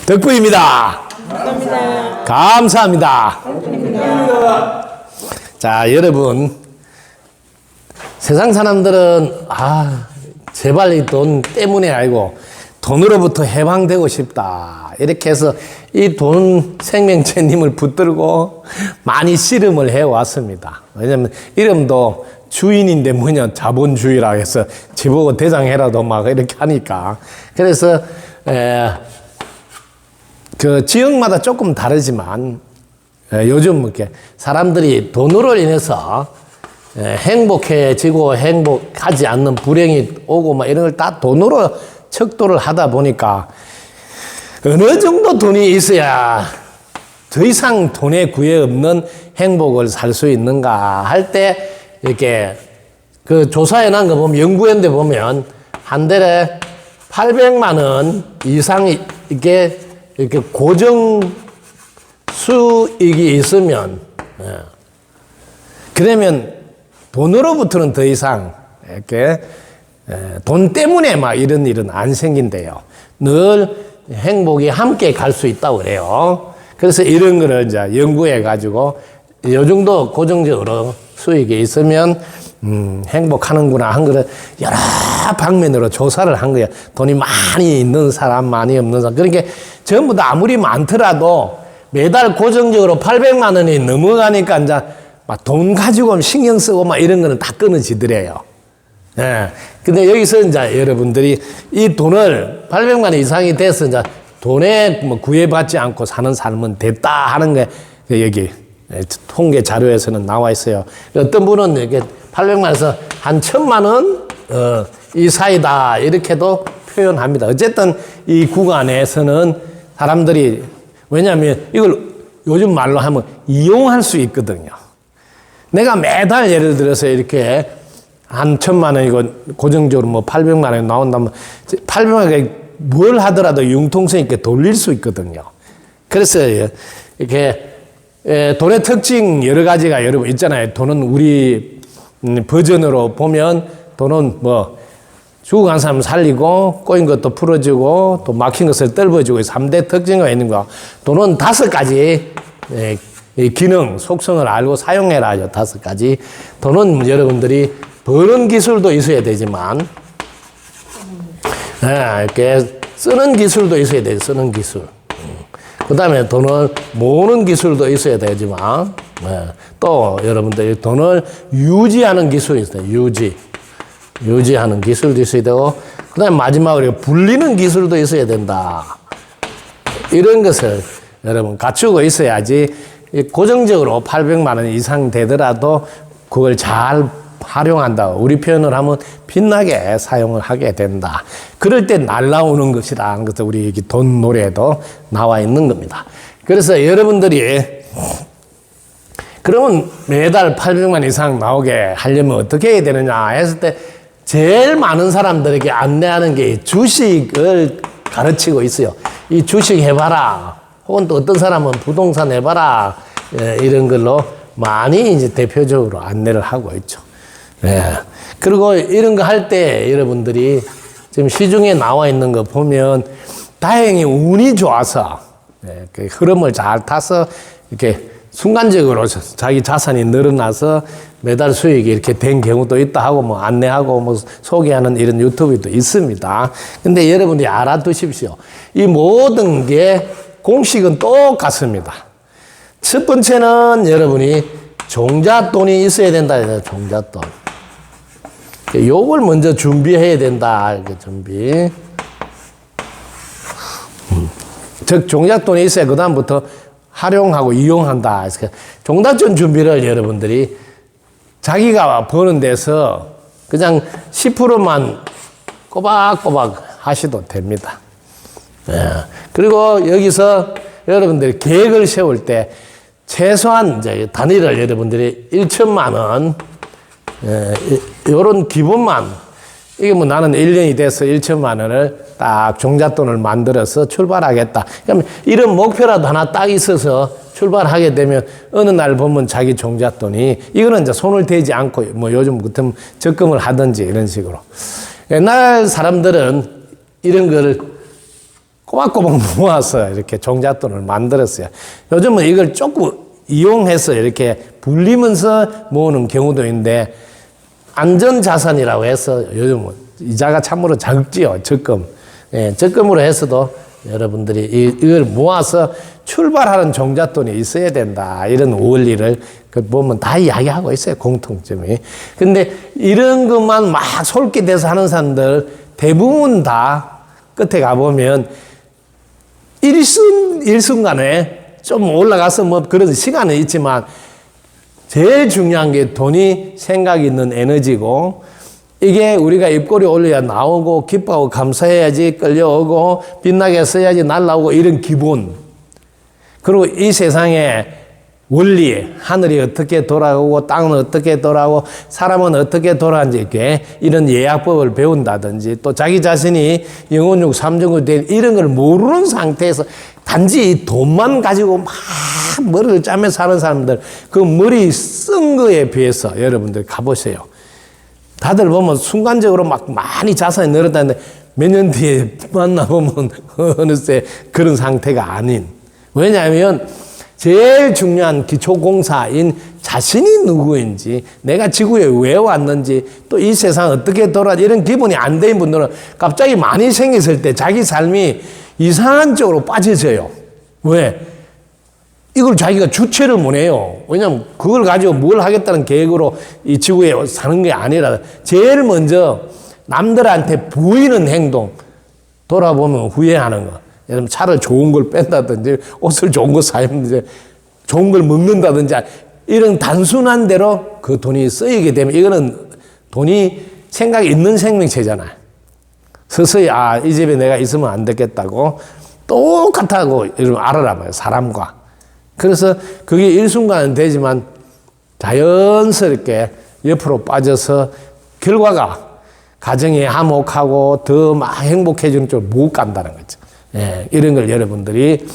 덕분입니다. 감사합니다. 감사합니다. 자, 여러분, 세상 사람들은 제발 이 돈 때문에 알고 돈으로부터 해방되고 싶다 이렇게 해서 이 돈 생명체님을 붙들고 많이 씨름을 해왔습니다. 왜냐면 이름도 주인인데 뭐냐 자본주의라 해서 지보고 대장해라도 막 이렇게 하니까. 그래서 그 지역마다 조금 다르지만 요즘 이렇게 사람들이 돈으로 인해서 행복해지고 행복하지 않는 불행이 오고 막 이런 걸 다 돈으로 척도를 하다 보니까 어느 정도 돈이 있어야 더 이상 돈에 구애 없는 행복을 살 수 있는가 할 때 이렇게 그 조사해 난 거 보면 연구했는데 보면 한 달에 800만 원 이상이 이렇게 고정 수익이 있으면 그러면 돈으로부터는 더 이상 이렇게 돈 때문에 막 이런 일은 안 생긴대요. 늘 행복이 함께 갈 수 있다고 그래요. 그래서 이런 거를 이제 연구해 가지고 요 정도 고정적으로 수익이 있으면 행복하는구나 한 거를 여러 방면으로 조사를 한 거예요. 돈이 많이 있는 사람, 많이 없는 사람. 그러니까 전부 다 아무리 많더라도 매달 고정적으로 800만 원이 넘어가니까 이제 막 돈 가지고 신경 쓰고 막 이런 거는 다 끊어지더래요. 예. 근데 여기서 이제 여러분들이 이 돈을 800만 원 이상이 돼서 이제 돈에 뭐 구애받지 않고 사는 삶은 됐다 하는 게 여기 통계 자료에서는 나와 있어요. 어떤 분은 이렇게 800만 원에서 한 1000만 원 이 사이다 이렇게도 표현합니다. 어쨌든 이 구간에서는 사람들이 왜냐하면 이걸 요즘 말로 하면 이용할 수 있거든요. 내가 매달 예를 들어서 이렇게 한 1000만 원이고 고정적으로 뭐 800만 원이 나온다면 800만 원에 뭘 하더라도 융통성 있게 돌릴 수 있거든요. 그래서 이렇게 돈의 특징 여러 가지가 여러분 있잖아요. 돈은 우리 버전으로 보면 돈은 뭐 죽어간 사람 살리고 꼬인 것도 풀어주고 또 막힌 것을 뚫어주고 3대 특징이 있는 거. 돈은 5가지 기능, 속성을 알고 사용해라죠. 5가지. 돈은 여러분들이 버는 기술도 있어야 되지만 이렇게 쓰는 기술도 있어야 돼요. 쓰는 기술. 그 다음에 돈을 모으는 기술도 있어야 되지만 또 여러분들이 돈을 유지하는 기술이 있어요. 유지하는 기술도 있어야 되고 그 다음에 마지막으로 불리는 기술도 있어야 된다. 이런 것을 여러분 갖추고 있어야지 고정적으로 800만 원 이상 되더라도 그걸 잘 활용한다. 우리 표현을 하면 빛나게 사용을 하게 된다. 그럴 때 날라오는 것이다. 그래서 우리 돈 노래에도 나와 있는 겁니다. 그래서 여러분들이 그러면 매달 800만 이상 나오게 하려면 어떻게 해야 되느냐 했을 때 제일 많은 사람들에게 안내하는 게 주식을 가르치고 있어요. 이 주식 해봐라. 혹은 또 어떤 사람은 부동산 해봐라. 이런 걸로 많이 이제 대표적으로 안내를 하고 있죠. 그리고 이런 거 할 때 여러분들이 지금 시중에 나와 있는 거 보면 다행히 운이 좋아서 그 흐름을 잘 타서 이렇게 순간적으로 자기 자산이 늘어나서 매달 수익이 이렇게 된 경우도 있다 하고 뭐 안내하고 뭐 소개하는 이런 유튜브도 있습니다. 근데 여러분이 알아두십시오. 이 모든 게 공식은 똑같습니다. 첫 번째는 여러분이 종잣돈이 있어야 된다. 종잣돈. 요걸 먼저 준비해야 된다. 이렇게 준비. 즉, 종잣돈이 있어야 그다음부터 활용하고 이용한다. 종잣돈 준비를 여러분들이 자기가 버는 데서 그냥 10%만 꼬박꼬박 하셔도 됩니다. 그리고 여기서 여러분들이 계획을 세울 때 최소한 이제 단위를 여러분들이 1천만 원, 요런 기본만, 이게 뭐 나는 1년이 돼서 1천만 원을 딱 종잣돈을 만들어서 출발하겠다. 그러면 이런 목표라도 하나 딱 있어서 출발하게 되면 어느 날 보면 자기 종잣돈이, 이거는 이제 손을 대지 않고 뭐 요즘 같은 적금을 하든지 이런 식으로. 옛날 사람들은 이런 거를 꼬박꼬박 모아서 이렇게 종잣돈을 만들었어요. 요즘은 이걸 조금 이용해서 이렇게 불리면서 모으는 경우도 있는데, 안전자산이라고 해서 요즘은 이자가 참으로 적지요. 적금. 예, 적금으로 해서도 여러분들이 이걸 모아서 출발하는 종잣돈이 있어야 된다. 이런 원리를 보면 다 이야기하고 있어요. 공통점이. 근데 이런 것만 막 솔깃해서 하는 사람들 대부분 다 끝에 가보면 일순간에 좀 올라가서 뭐 그런 시간은 있지만 제일 중요한 게 돈이 생각 있는 에너지고, 이게 우리가 입꼬리 올려야 나오고 기뻐하고 감사해야지 끌려오고 빛나게 써야지 날라오고 이런 기본, 그리고 이 세상에 원리, 하늘이 어떻게 돌아오고 땅은 어떻게 돌아오고 사람은 어떻게 돌아가는지 이렇게 이런 예약법을 배운다든지, 또 자기 자신이 영혼육 삼정구 된 이런 걸 모르는 상태에서 단지 이 돈만 가지고 막 머리를 짜면서 사는 사람들, 그 머리 쓴 거에 비해서 여러분들 가보세요. 다들 보면 순간적으로 막 많이 자산이 늘었다는데 몇 년 뒤에 만나보면 어느새 그런 상태가 아닌. 왜냐하면 제일 중요한 기초공사인 자신이 누구인지, 내가 지구에 왜 왔는지, 또 이 세상 어떻게 돌아가는지 이런 기본이 안 된 분들은 갑자기 많이 생겼을 때 자기 삶이 이상한 쪽으로 빠져져요. 왜? 이걸 자기가 주체를 못 해요. 왜냐하면 그걸 가지고 뭘 하겠다는 계획으로 이 지구에 사는 게 아니라, 제일 먼저 남들한테 보이는 행동, 돌아보면 후회하는 거. 예를 들면 차를 좋은 걸 뺀다든지, 옷을 좋은 거 사입는지, 좋은 걸 먹는다든지, 이런 단순한 대로 그 돈이 쓰이게 되면 이거는 돈이 생각이 있는 생명체잖아요. 서서히 이 집에 내가 있으면 안 되겠다고 똑같다고 알아라 봐요, 사람과. 그래서 그게 일순간은 되지만 자연스럽게 옆으로 빠져서 결과가 가정이 화목하고 더 막 행복해지는 쪽으로 못 간다는 거죠. 예, 이런 걸 여러분들이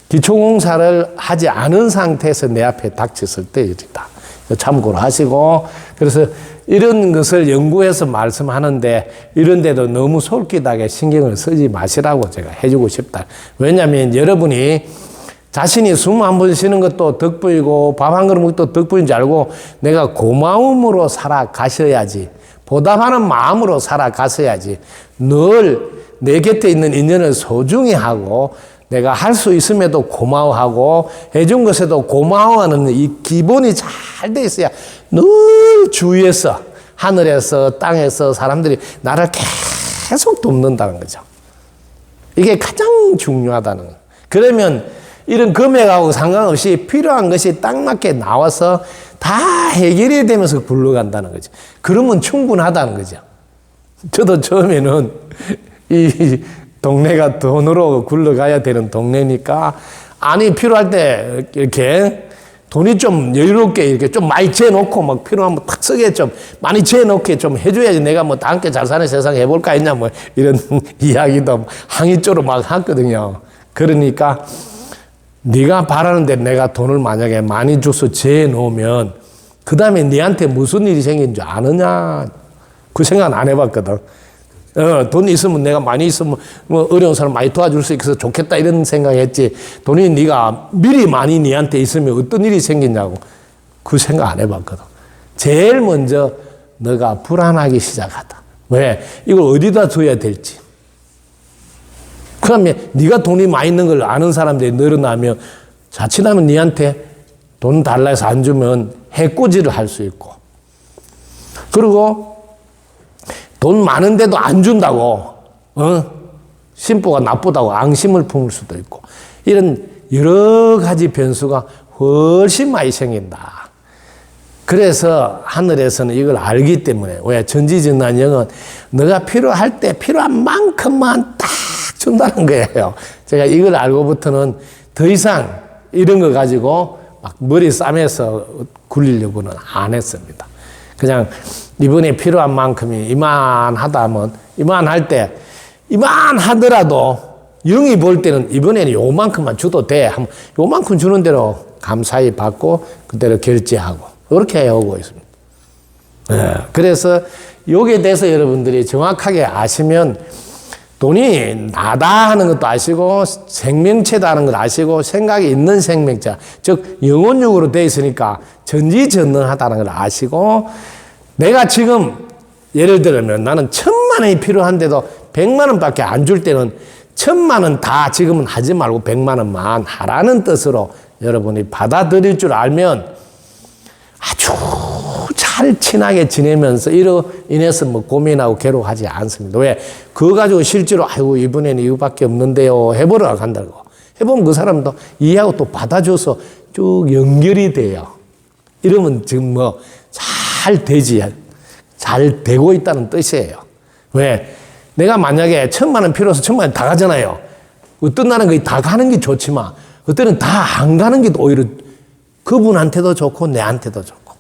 기초공사를 하지 않은 상태에서 내 앞에 닥쳤을 때 이렇다. 참고를 하시고, 그래서 이런 것을 연구해서 말씀하는데 이런 데도 너무 솔깃하게 신경을 쓰지 마시라고 제가 해주고 싶다. 왜냐하면 여러분이 자신이 숨 한 번 쉬는 것도 덕분이고 밥 한 그릇 먹도 덕분인 줄 알고 내가 고마움으로 살아가셔야지, 보답하는 마음으로 살아가셔야지, 늘 내 곁에 있는 인연을 소중히 하고 내가 할 수 있음에도 고마워하고 해준 것에도 고마워하는 이 기본이 잘 돼 있어야 늘 주위에서, 하늘에서, 땅에서 사람들이 나를 계속 돕는다는 거죠. 이게 가장 중요하다는 거예요. 그러면 이런 금액하고 상관없이 필요한 것이 딱 맞게 나와서 다 해결이 되면서 굴러간다는 거죠. 그러면 충분하다는 거죠. 저도 처음에는 이 동네가 돈으로 굴러가야 되는 동네니까, 아니 필요할 때 이렇게 돈이 좀 여유롭게 이렇게 좀 많이 재놓고 막 필요하면 탁 쓰게 좀 많이 재놓게 좀 해줘야지 내가 뭐 다 함께 잘 사는 세상 해볼까 했냐 뭐 이런 이야기도 항의조로 막 하거든요. 그러니까 네가 바라는데 내가 돈을 만약에 많이 줘서 재놓으면 그 다음에 네한테 무슨 일이 생긴 줄 아느냐, 그 생각 안 해봤거든. 돈 있으면, 내가 많이 있으면 뭐 어려운 사람 많이 도와줄 수 있어서 좋겠다 이런 생각했지, 돈이 네가 미리 많이 네한테 있으면 어떤 일이 생기냐고 그 생각 안 해봤거든. 제일 먼저 너가 불안하기 시작하다. 왜? 이걸 어디다 줘야 될지. 그러면 네가 돈이 많이 있는 걸 아는 사람들이 늘어나면 자칫하면 네한테 돈 달라 해서 안 주면 해코지를 할 수 있고, 그리고 돈 많은데도 안 준다고 심보가 나쁘다고 앙심을 품을 수도 있고, 이런 여러 가지 변수가 훨씬 많이 생긴다. 그래서 하늘에서는 이걸 알기 때문에, 왜 전지전능한 너가 필요할 때 필요한 만큼만 딱 준다는 거예요. 제가 이걸 알고부터는 더 이상 이런 거 가지고 막 머리 싸매서 굴리려고는 안 했습니다. 그냥 이번에 필요한 만큼이 이만하다 하면 이만할 때, 이만하더라도 영이 볼 때는 이번에는 요만큼만 줘도 돼 하면 요만큼 주는 대로 감사히 받고 그대로 결제하고 그렇게 해오고 있습니다. 네. 그래서 여기에 대해서 여러분들이 정확하게 아시면 돈이 나다 하는 것도 아시고 생명체다 하는 걸 아시고 생각이 있는 생명체, 즉 영혼육으로 되어 있으니까 전지전능하다는 걸 아시고 내가 지금 예를 들면 나는 1,000만 원이 필요한데도 100만 원밖에 안 줄 때는 1,000만 원 다 지금은 하지 말고 100만 원만 하라는 뜻으로 여러분이 받아들일 줄 알면 아주 잘 친하게 지내면서 이로 인해서 뭐 고민하고 괴로워하지 않습니다. 왜? 그거 가지고 실제로 아이고 이번에는 이거밖에 없는데요 해보러 간다고. 해보면 그 사람도 이해하고 또 받아줘서 쭉 연결이 돼요. 이러면 지금 뭐 잘 되지, 잘 되고 있다는 뜻이에요. 왜? 내가 만약에 1,000만 원 필요해서 1,000만 원 다 가잖아요. 어떤 날은 거의 다 가는 게 좋지만 어떤 때는 다 안 가는 게 오히려 그분한테도 좋고 내한테도 좋고.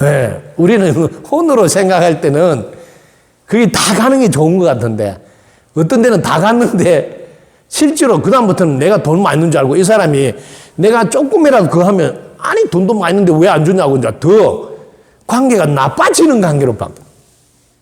네, 우리는 혼으로 생각할 때는 그게 다 가는 게 좋은 것 같은데 어떤 데는 다 갔는데 실제로 그다음부터는 내가 돈 많이 있는 줄 알고 이 사람이 내가 조금이라도 그거 하면 아니 돈도 많이 있는데 왜 안 주냐고 이제 더 관계가 나빠지는 관계로 바뀌어.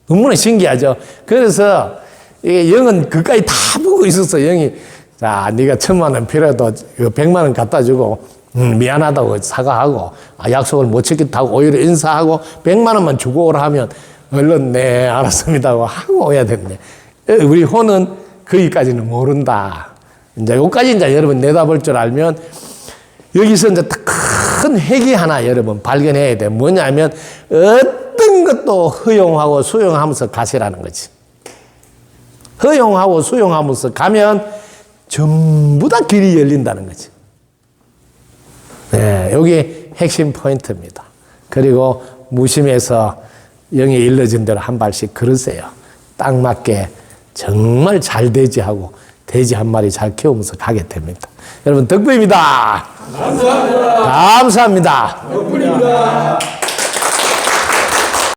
너무나 신기하죠. 그래서 이게 영은 그까지 다 보고 있었어. 영이 자 네가 1,000만 원 필요해도 100만 원 갖다 주고 미안하다고 사과하고 약속을 못 지켰다고 오히려 인사하고 100만 원만 주고 오라 하면 얼른 네 알았습니다 하고 오야 되는데 우리 혼은 거기까지는 모른다. 이제 여기까지 이제 여러분 내다볼 줄 알면 여기서 이제 큰 핵이 하나 여러분 발견해야 돼. 뭐냐면 어떤 것도 허용하고 수용하면서 가시라는 거지. 허용하고 수용하면서 가면 전부 다 길이 열린다는 거지. 네, 여기 핵심 포인트입니다. 그리고 무심해서 영이 일러진 대로 한 발씩 걸으세요. 딱 맞게 정말 잘 되지 하고 돼지 한 마리 잘 키우면서 가게 됩니다. 여러분 덕분입니다. 감사합니다. 감사합니다. 덕분입니다.